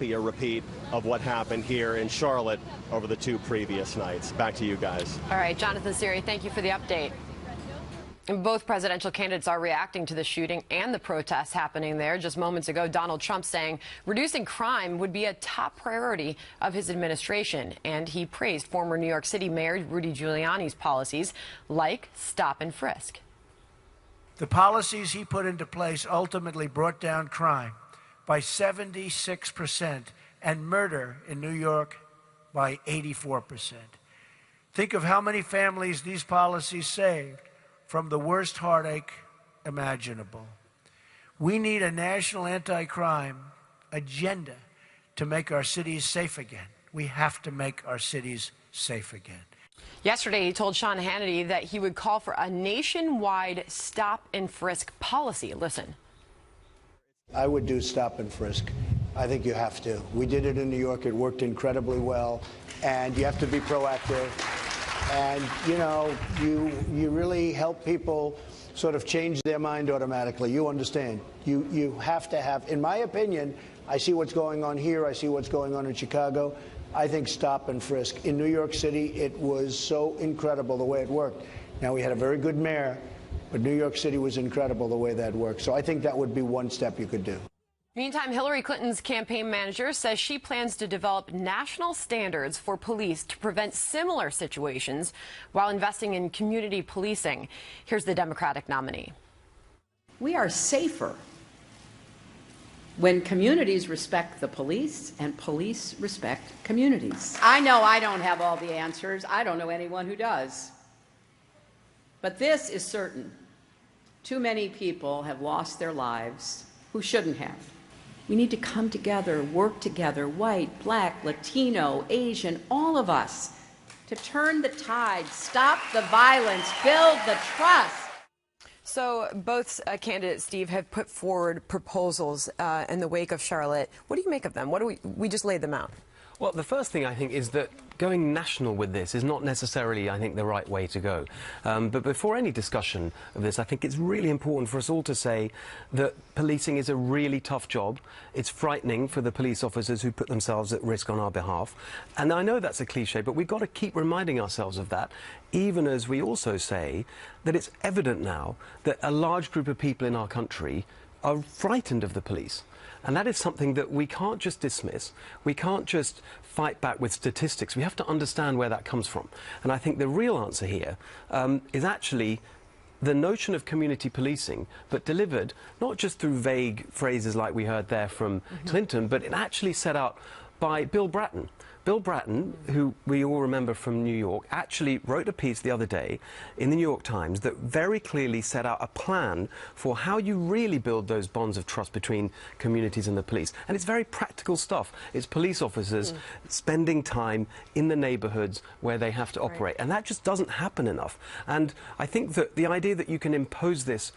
Be a repeat of what happened here in Charlotte over the 2 previous nights. Back to you guys. All right, Jonathan Siri, thank you for the update. And both presidential candidates are reacting to the shooting and the protests happening there. Just moments ago, Donald Trump saying reducing crime would be a top priority of his administration. And he praised former New York City Mayor Rudy Giuliani's policies like stop and frisk. The policies he put into place ultimately brought down crime by 76% and murder in New York by 84%. Think of how many families these policies saved from the worst heartache imaginable. We need a national anti-crime agenda to make our cities safe again. We have to make our cities safe again. Yesterday, he told Sean Hannity that he would call for a nationwide stop and frisk policy. Listen. I would do stop and frisk. I think you have to. We did it in New York. It worked incredibly well. And you have to be proactive. And, you know, you really help people sort of change their mind automatically. You understand. You have to have, in my opinion, I see what's going on here. I see what's going on in Chicago. I think stop and frisk. In New York City, it was so incredible the way it worked. Now, we had a very good mayor. But New York City was incredible the way that worked. So I think that would be one step you could do. Meantime, Hillary Clinton's campaign manager says she plans to develop national standards for police to prevent similar situations while investing in community policing. Here's the Democratic nominee. We are safer when communities respect the police and police respect communities. I know I don't have all the answers. I don't know anyone who does. But this is certain. Too many people have lost their lives who shouldn't have. We need to come together, work together, white, black, Latino, Asian, all of us, to turn the tide, stop the violence, build the trust. So both candidates, Steve, have put forward proposals in the wake of Charlotte. What do you make of them? What do we just laid them out? Well, the first thing I think is that going national with this is not necessarily, I think, the right way to go. But before any discussion of this, I think it's really important for us all to say that policing is a really tough job. It's frightening for the police officers who put themselves at risk on our behalf. And I know that's a cliche, but we've got to keep reminding ourselves of that, even as we also say that it's evident now that a large group of people in our country are frightened of the police. And that is something that we can't just dismiss. We can't just fight back with statistics. We have to understand where that comes from. And I think the real answer here is actually the notion of community policing, but delivered not just through vague phrases like we heard there from Clinton, but it actually set out by Bill Bratton. Bill Bratton, who we all remember from New York, actually wrote a piece the other day in the New York Times that very clearly set out a plan for how you really build those bonds of trust between communities and the police. And it's very practical stuff. It's police officers spending time in the neighborhoods where they have to operate. And that just doesn't happen enough. And I think that the idea that you can impose this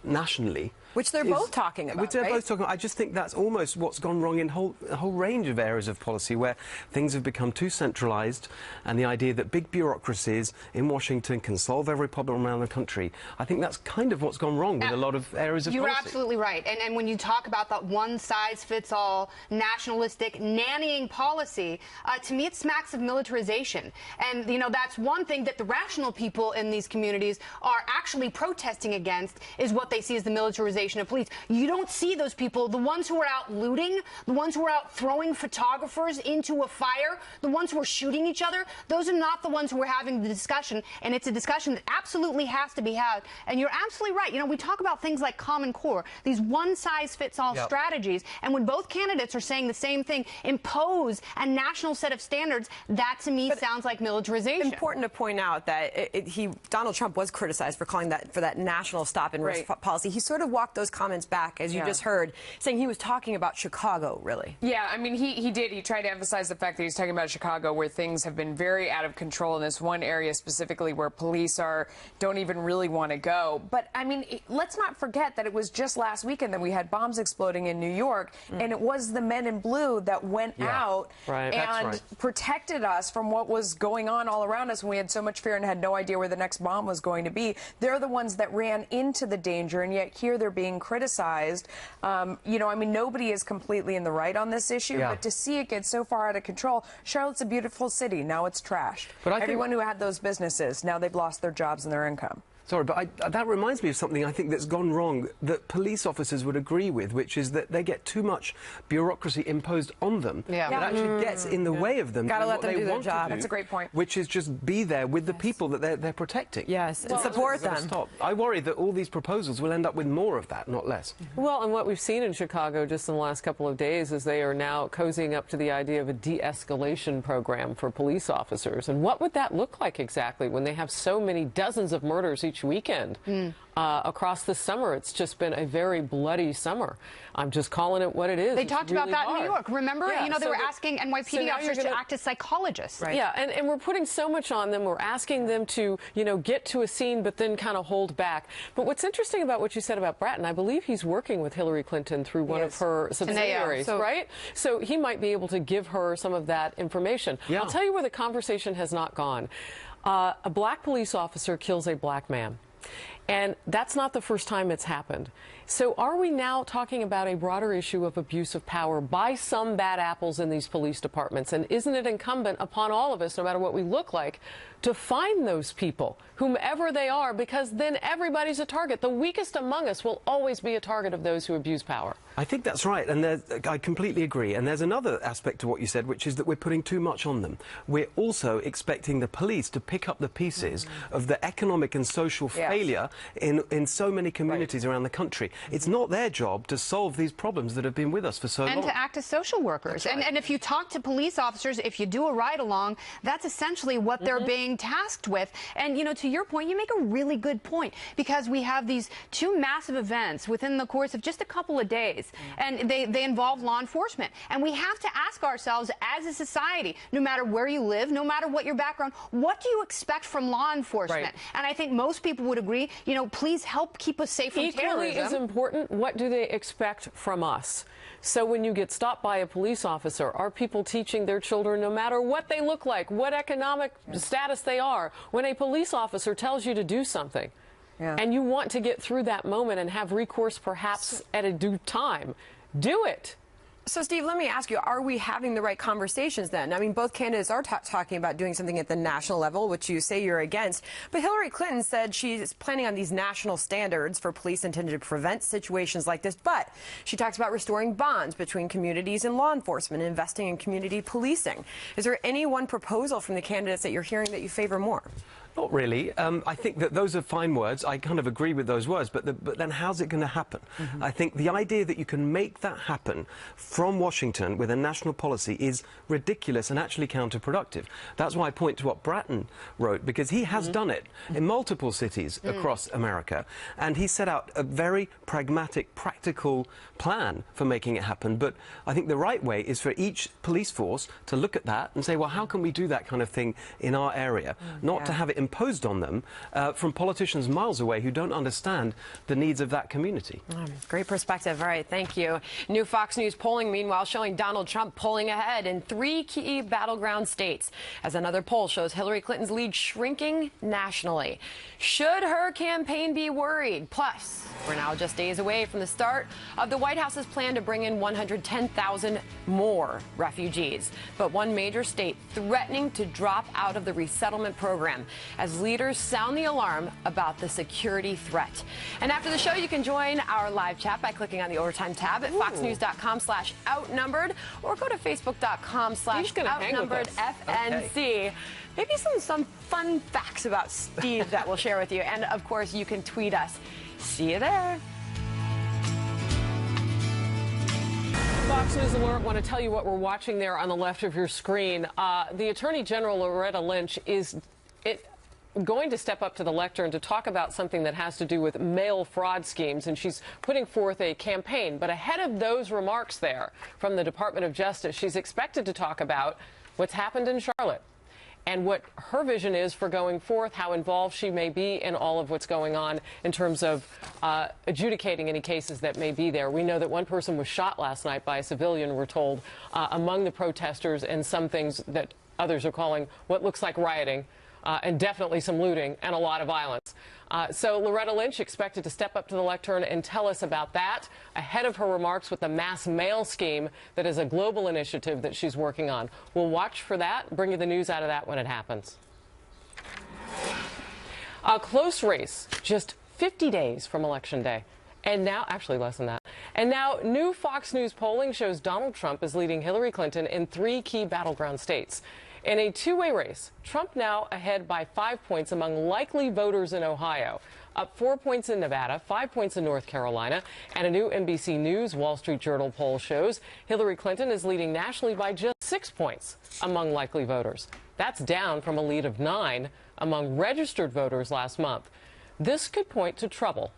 nationally, which they're both talking about, I just think that's almost what's gone wrong in a whole range of areas of policy where things have become too centralized, and the idea that big bureaucracies in Washington can solve every problem around the country. I think that's kind of what's gone wrong with a lot of areas of policy. You're absolutely right. And when you talk about that one-size-fits-all nationalistic nannying policy, to me it smacks of militarization. And, you know, that's one thing that the rational people in these communities are actually protesting against, is what they see as the militarization of police. You don't see those people, the ones who are out looting, the ones who are out throwing photographers into a fire, the ones who are shooting each other. Those are not the ones who are having the discussion, and it's a discussion that absolutely has to be had. And you're absolutely right. You know, we talk about things like Common Core, these one-size-fits-all strategies, and when both candidates are saying the same thing, impose a national set of standards, that to me sounds like militarization. Important to point out that Donald Trump was criticized for calling for that national stop and risk policy. He sort of walked those comments back, as you just heard, saying he was talking about Chicago, really. Yeah, I mean, he did. He tried to emphasize the fact that he's talking about Chicago, where things have been very out of control in this one area specifically where police don't even really want to go. But, I mean, let's not forget that it was just last weekend that we had bombs exploding in New York, and it was the men in blue that went out and protected us from what was going on all around us when we had so much fear and had no idea where the next bomb was going to be. They're the ones that ran into the danger, and yet here they're being criticized. You know, I mean, nobody is completely in the right on this issue, but to see it get so far out of control, Charlotte's a beautiful city. Now it's trashed. But everyone who had those businesses, now they've lost their jobs and their income. Sorry, but that reminds me of something I think that's gone wrong that police officers would agree with, which is that they get too much bureaucracy imposed on them that actually gets in the way of them. Gotta let them do their job. That's a great point. Which is just be there with the people that they're protecting. Yes, and support them. Stop. I worry that all these proposals will end up with more of that, not less. Well, and what we've seen in Chicago just in the last couple of days is they are now cozying up to the idea of a de-escalation program for police officers. And what would that look like exactly when they have so many dozens of murders each weekend? Across the summer, it's just been a very bloody summer. I'm just calling it what it is. They talked about that in New York. Remember? Yeah, you know, they were asking NYPD officers to act as psychologists. Right. Yeah, and we're putting so much on them. We're asking them to, you know, get to a scene, but then kind of hold back. But what's interesting about what you said about Bratton, I believe he's working with Hillary Clinton through one of her subsidiaries, right? So he might be able to give her some of that information. Yeah. I'll tell you where the conversation has not gone. A black police officer kills a black man. And that's not the first time it's happened. So are we now talking about a broader issue of abuse of power by some bad apples in these police departments? And isn't it incumbent upon all of us, no matter what we look like, to find those people, whomever they are, because then everybody's a target. The weakest among us will always be a target of those who abuse power. I think that's right, and I completely agree. And there's another aspect to what you said, which is that we're putting too much on them. We're also expecting the police to pick up the pieces of the economic and social failure in so many communities around the country. It's not their job to solve these problems that have been with us for so long. And to act as social workers. Right. And if you talk to police officers, if you do a ride-along, that's essentially what they're being tasked with. And, you know, to your point, you make a really good point, because we have these two massive events within the course of just a couple of days, and they involve law enforcement. And we have to ask ourselves, as a society, no matter where you live, no matter what your background, what do you expect from law enforcement? Right. And I think most people would agree, you know, please help keep us safe from terrorism. Equally as important, what do they expect from us? So when you get stopped by a police officer, are people teaching their children, no matter what they look like, what economic status they are, when a police officer tells you to do something, and you want to get through that moment and have recourse perhaps at a due time, do it. So, Steve, let me ask you, are we having the right conversations then? I mean, both candidates are talking about doing something at the national level, which you say you're against. But Hillary Clinton said she's planning on these national standards for police intended to prevent situations like this. But she talks about restoring bonds between communities and law enforcement and investing in community policing. Is there any one proposal from the candidates that you're hearing that you favor more? Not really. I think that those are fine words. I kind of agree with those words. But then how's it going to happen? I think the idea that you can make that happen from Washington with a national policy is ridiculous and actually counterproductive. That's why I point to what Bratton wrote, because he has done it in multiple cities across America. And he set out a very pragmatic, practical plan for making it happen. But I think the right way is for each police force to look at that and say, well, how can we do that kind of thing in our area? Not to have it imposed on them from politicians miles away who don't understand the needs of that community. Great perspective. All right, thank you. New Fox News polling, meanwhile, showing Donald Trump pulling ahead in 3 key battleground states, as another poll shows Hillary Clinton's lead shrinking nationally. Should her campaign be worried? Plus, we're now just days away from the start of the White House's plan to bring in 110,000 more refugees. But one major state threatening to drop out of the resettlement program as leaders sound the alarm about the security threat. And after the show, you can join our live chat by clicking on the Overtime tab at foxnews.com/outnumbered or go to facebook.com/outnumberedfnc. Maybe some fun facts about Steve that we'll share with you. And of course, you can tweet us. See you there. Fox News Alert, want to tell you what we're watching there on the left of your screen. The Attorney General, Loretta Lynch, is going to step up to the lectern to talk about something that has to do with mail fraud schemes, and she's putting forth a campaign. But ahead of those remarks there from the Department of Justice, she's expected to talk about what's happened in Charlotte and what her vision is for going forth, how involved she may be in all of what's going on in terms of adjudicating any cases that may be there. We know that one person was shot last night by a civilian, we're told, among the protesters, and some things that others are calling what looks like rioting and definitely some looting and a lot of violence. So Loretta Lynch expected to step up to the lectern and tell us about that ahead of her remarks with the mass mail scheme that is a global initiative that she's working on. We'll watch for that, bring you the news out of that when it happens. A close race, just 50 days from Election Day. And now, actually less than that. And now, new Fox News polling shows Donald Trump is leading Hillary Clinton in 3 key battleground states. In a two-way race, Trump now ahead by 5 points among likely voters in Ohio, up 4 points in Nevada, 5 points in North Carolina, and a new NBC News Wall Street Journal poll shows Hillary Clinton is leading nationally by just 6 points among likely voters. That's down from a lead of 9 among registered voters last month. This could point to trouble,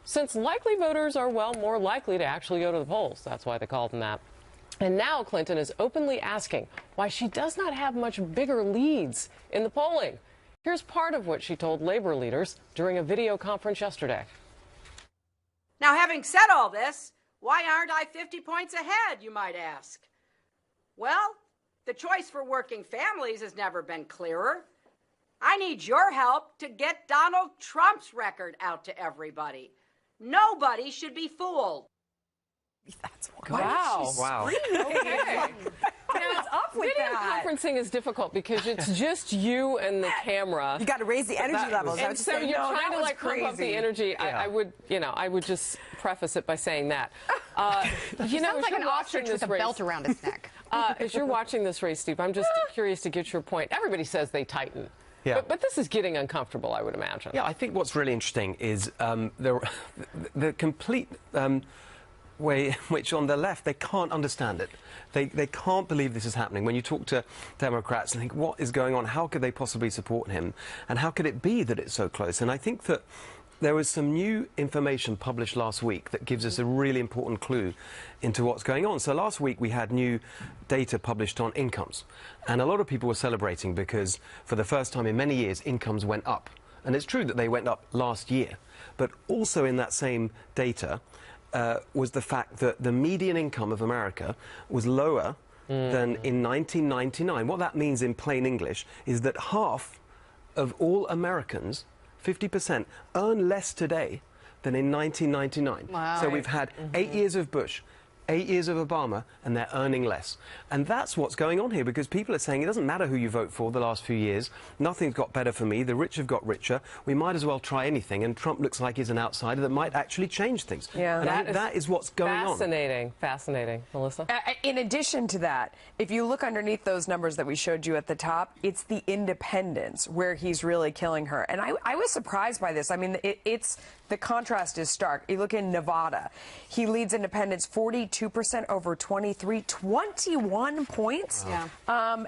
since likely voters are, well, more likely to actually go to the polls. That's why they called them that. And now Clinton is openly asking why she does not have much bigger leads in the polling. Here's part of what she told labor leaders during a video conference yesterday. Now, having said all this, why aren't I 50 points ahead, you might ask? Well, the choice for working families has never been clearer. I need your help to get Donald Trump's record out to everybody. Nobody should be fooled. That's wow. Wow. Okay. What's up with Video that? conferencing is difficult because it's just you and the camera. You got to raise the energy levels. And so you're trying to like pump up the energy. Yeah. I would just preface it by saying that. You know, Sounds like an ostrich with a belt around his neck. As you're watching this race, Steve, I'm just curious to get your point. Everybody says they tighten. Yeah. But this is getting uncomfortable, I would imagine. Yeah, I think what's really interesting is the complete way in which on the left they can't understand it. They can't believe this is happening. When you talk to Democrats and think, what is going on? How could they possibly support him? And how could it be that it's so close? And I think that there was some new information published last week that gives us a really important clue into what's going on. So last week we had new data published on incomes. And a lot of people were celebrating because for the first time in many years, incomes went up. And it's true that they went up last year. But also in that same data was the fact that the median income of America was lower than in 1999. What that means in plain English is that half of all Americans, 50%, earn less today than in 1999. Wow. So we've had 8 years of Bush, 8 years of Obama, and they're earning less. And that's what's going on here, because people are saying it doesn't matter who you vote for the last few years. Nothing's got better for me. The rich have got richer. We might as well try anything. And Trump looks like he's an outsider that might actually change things. Yeah, and I think that is what's going on. Fascinating. Melissa? In addition to that, if you look underneath those numbers that we showed you at the top, it's the independents where he's really killing her. And I was surprised by this. I mean, the contrast is stark. You look in Nevada, he leads independents 42% over 23, 21 points. Yeah.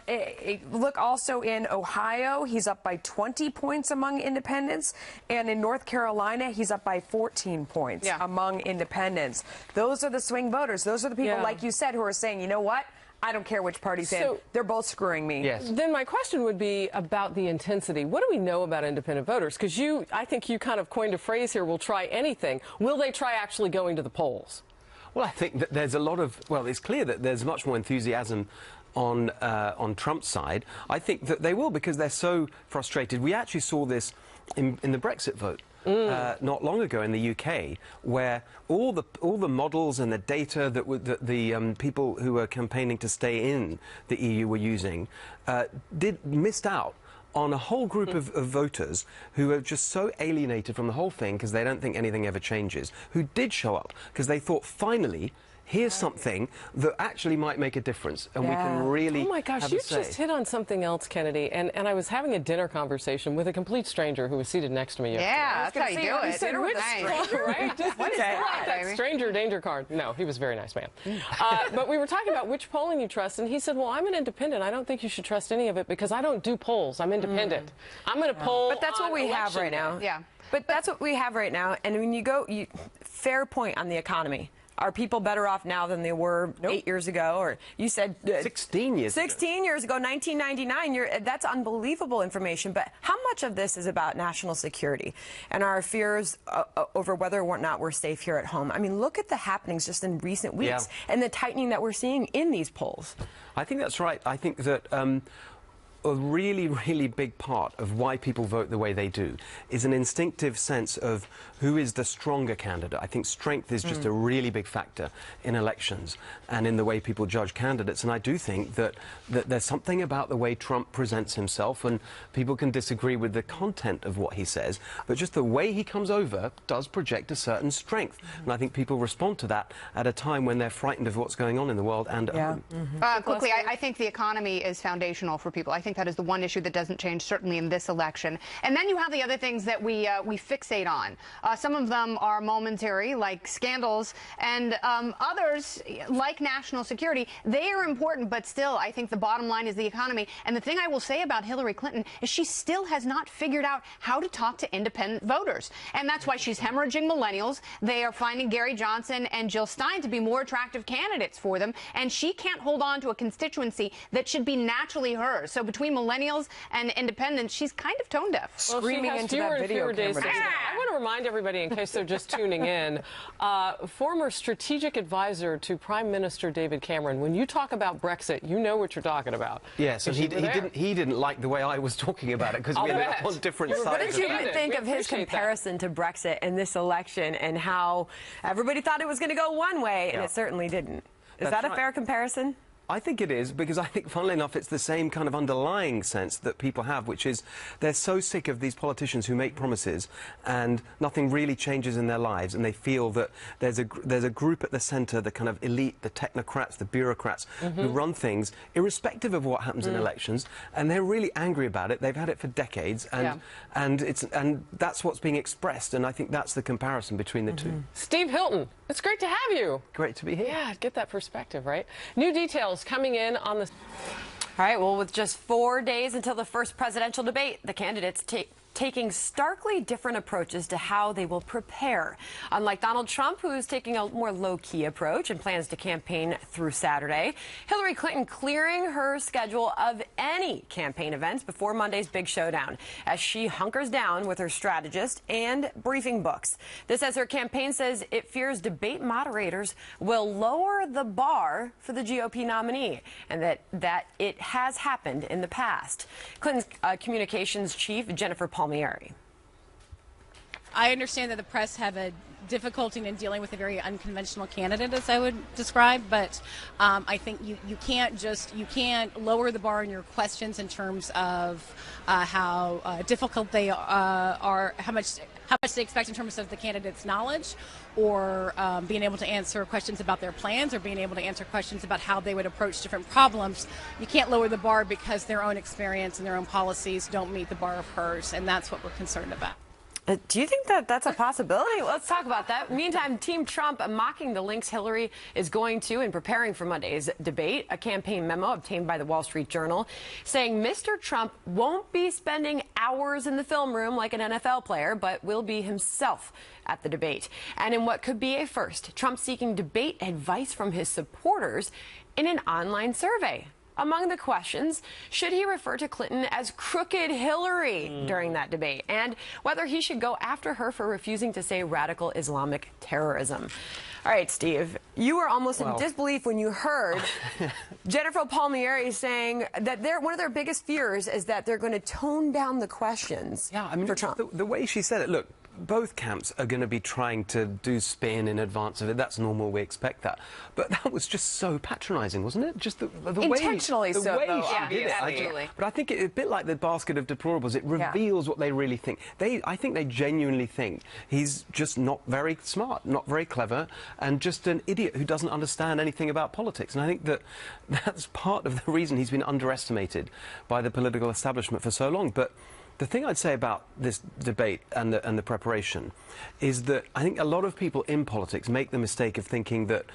Look also in Ohio, he's up by 20 points among independents. And in North Carolina, he's up by 14 points among independents. Those are the swing voters. Those are the people, like you said, who are saying, you know what? I don't care which party's in. They're both screwing me. Yes. Then my question would be about the intensity. What do we know about independent voters? Because I think you kind of coined a phrase here, we'll try anything. Will they try actually going to the polls? Well, I think that there's a lot of, well, it's clear that there's much more enthusiasm on Trump's side. I think that they will, because they're so frustrated. We actually saw this in the Brexit vote. Not long ago in the UK, where all the models and the data that the people who were campaigning to stay in the EU were using missed out on a whole group of voters who are just so alienated from the whole thing because they don't think anything ever changes, who did show up because they thought, finally, here's something that actually might make a difference, and we can really Oh my gosh, you just hit on something else, Kennedy, and I was having a dinner conversation with a complete stranger who was seated next to me yesterday. Yeah, that's how you do it. He said, which stranger, right? Just What is that, that baby? stranger danger card. No, he was a very nice man. But we were talking about which polling you trust, and he said, well, I'm an independent. I don't think you should trust any of it because I don't do polls. I'm independent. I'm going to poll. But that's what we have right now. Yeah. But that's what we have right now. And when you go, fair point on the economy. Are people better off now than they were 8 years ago? Or you said 16 years 16 years ago, 1999. That's unbelievable information. But how much of this is about national security and our fears over whether or not we're safe here at home? I mean, look at the happenings just in recent weeks and the tightening that we're seeing in these polls. I think that's right. I think that a really, really big part of why people vote the way they do is an instinctive sense of who is the stronger candidate. I think strength is just a really big factor in elections and in the way people judge candidates. And I do think that there's something about the way Trump presents himself, and people can disagree with the content of what he says, but just the way he comes over does project a certain strength. And I think people respond to that at a time when they're frightened of what's going on in the world and at home. Quickly, I think the economy is foundational for people. I think that is the one issue that doesn't change, certainly in this election. And then you have the other things that we fixate on. Some of them are momentary, like scandals, and others, like national security, they are important, but still, I think the bottom line is the economy. And the thing I will say about Hillary Clinton is she still has not figured out how to talk to independent voters. And that's why she's hemorrhaging millennials. They are finding Gary Johnson and Jill Stein to be more attractive candidates for them. And she can't hold on to a constituency that should be naturally hers. So between millennials and independents, she's kind of tone deaf. Well, screaming into that video camera. I want to remind everybody, in case they're just tuning in, former strategic advisor to Prime Minister David Cameron, when you talk about Brexit, you know what you're talking about. Yes, and he didn't like the way I was talking about it, because we ended up on different sides. What did you think of his comparison to Brexit in this election, and how everybody thought it was going to go one way, and it certainly didn't? Is that a fair comparison? I think it is, because I think, funnily enough, it's the same kind of underlying sense that people have, which is they're so sick of these politicians who make promises and nothing really changes in their lives, and they feel that there's a group at the centre, the kind of elite, the technocrats, the bureaucrats, who run things irrespective of what happens in elections, and they're really angry about it. They've had it for decades, and that's what's being expressed, and I think that's the comparison between the two. Steve Hilton, it's great to have you. Great to be here. Yeah, get that perspective, right? New details coming in on the... All right, well, with just 4 days until the first presidential debate, the candidates taking starkly different approaches to how they will prepare. Unlike Donald Trump, who's taking a more low-key approach and plans to campaign through Saturday, Hillary Clinton clearing her schedule of any campaign events before Monday's big showdown, as she hunkers down with her strategist and briefing books. This as her campaign says it fears debate moderators will lower the bar for the GOP nominee, and that it has happened in the past. Clinton's communications chief, Jennifer Palmieri. I understand that the press have a difficulty in dealing with a very unconventional candidate, as I would describe, but I think you can't lower the bar in your questions in terms of how difficult they are, how much they expect in terms of the candidate's knowledge, or being able to answer questions about their plans, or being able to answer questions about how they would approach different problems. You can't lower the bar because their own experience and their own policies don't meet the bar of hers, and that's what we're concerned about. Do you think that that's a possibility? Let's talk about that. Meantime, Team Trump mocking the links Hillary is going to in preparing for Monday's debate. A campaign memo obtained by the Wall Street Journal saying Mr. Trump won't be spending hours in the film room like an NFL player, but will be himself at the debate. And in what could be a first, Trump seeking debate advice from his supporters in an online survey. Among the questions, should he refer to Clinton as Crooked Hillary during that debate, and whether he should go after her for refusing to say radical Islamic terrorism. All right, Steve, you were almost in disbelief when you heard Jennifer Palmieri saying that one of their biggest fears is that they're going to tone down the questions for Trump. The way she said it, look, both camps are going to be trying to do spin in advance of it. That's normal. We expect that. But that was just so patronising, wasn't it? Just the way intentionally the so, way though, she did it. But I think it's a bit like the basket of deplorables. It reveals what they really think. I think they genuinely think he's just not very smart, not very clever, and just an idiot who doesn't understand anything about politics. And I think that's part of the reason he's been underestimated by the political establishment for so long. But the thing I'd say about this debate and the preparation is that I think a lot of people in politics make the mistake of thinking that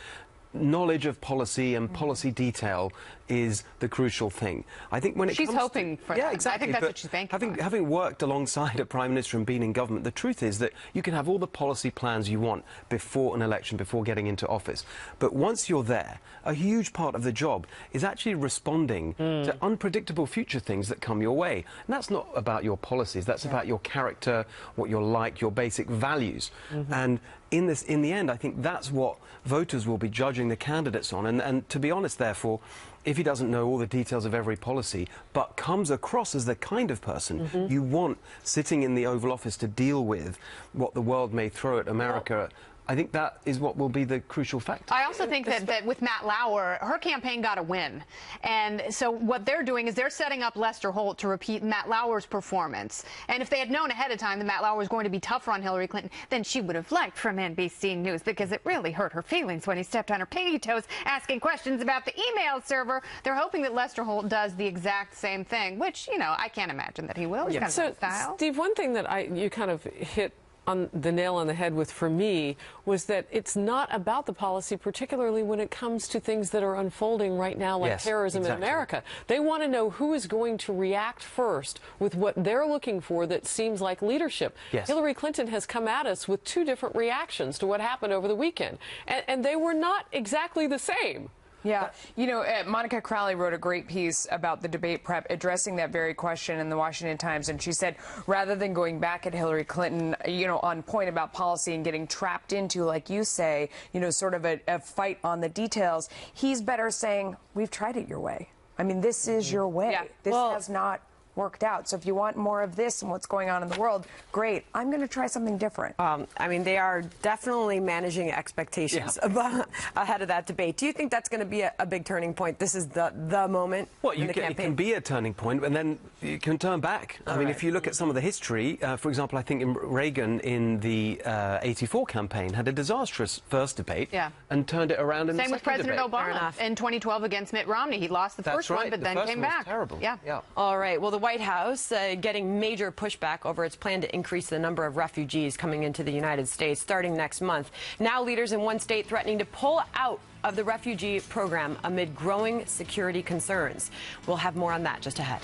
knowledge of policy and policy detail is the crucial thing. I think when it she's comes hoping to, for yeah, that. exactly. I think that's what she's banking on. Having worked alongside a prime minister and been in government, the truth is that you can have all the policy plans you want before an election, before getting into office. But once you're there, a huge part of the job is actually responding to unpredictable future things that come your way. And that's not about your policies. That's about your character, what you're like, your basic values. And in the end, I think that's what voters will be judging the candidates on. And to be honest, therefore, if he doesn't know all the details of every policy, but comes across as the kind of person you want sitting in the Oval Office to deal with what the world may throw at America, I think that is what will be the crucial factor. I also think that with Matt Lauer, her campaign got a win. And so what they're doing is they're setting up Lester Holt to repeat Matt Lauer's performance. And if they had known ahead of time that Matt Lauer was going to be tougher on Hillary Clinton, then she would have liked from NBC News, because it really hurt her feelings when he stepped on her pinky toes asking questions about the email server. They're hoping that Lester Holt does the exact same thing, which, you know, I can't imagine that he will. He's kind of style. Steve, one thing that you kind of hit on the nail on the head with for me was that it's not about the policy, particularly when it comes to things that are unfolding right now, like terrorism in America. They want to know who is going to react first with what they're looking for that seems like leadership. Hillary Clinton has come at us with 2 different reactions to what happened over the weekend, and they were not exactly the same. Yeah, you know, Monica Crowley wrote a great piece about the debate prep addressing that very question in the Washington Times, and she said rather than going back at Hillary Clinton, you know, on point about policy and getting trapped into, like you say, you know, sort of a fight on the details, he's better saying, we've tried it your way. I mean, this is your way. This has not worked out. So if you want more of this and what's going on in the world, great. I'm going to try something different. I mean, they are definitely managing expectations ahead of that debate. Do you think that's going to be a big turning point? This is the moment in the campaign? It can be a turning point, and then you can turn back. I mean, if you look at some of the history, for example, I think Reagan in the 84 campaign had a disastrous first debate and turned it around in the second debate. Same with President Obama in 2012 against Mitt Romney. He lost the first one, but then came back. Terrible. All right. Well, the White House getting major pushback over its plan to increase the number of refugees coming into the United States starting next month. Now leaders in one state threatening to pull out of the refugee program amid growing security concerns. We'll have more on that just ahead.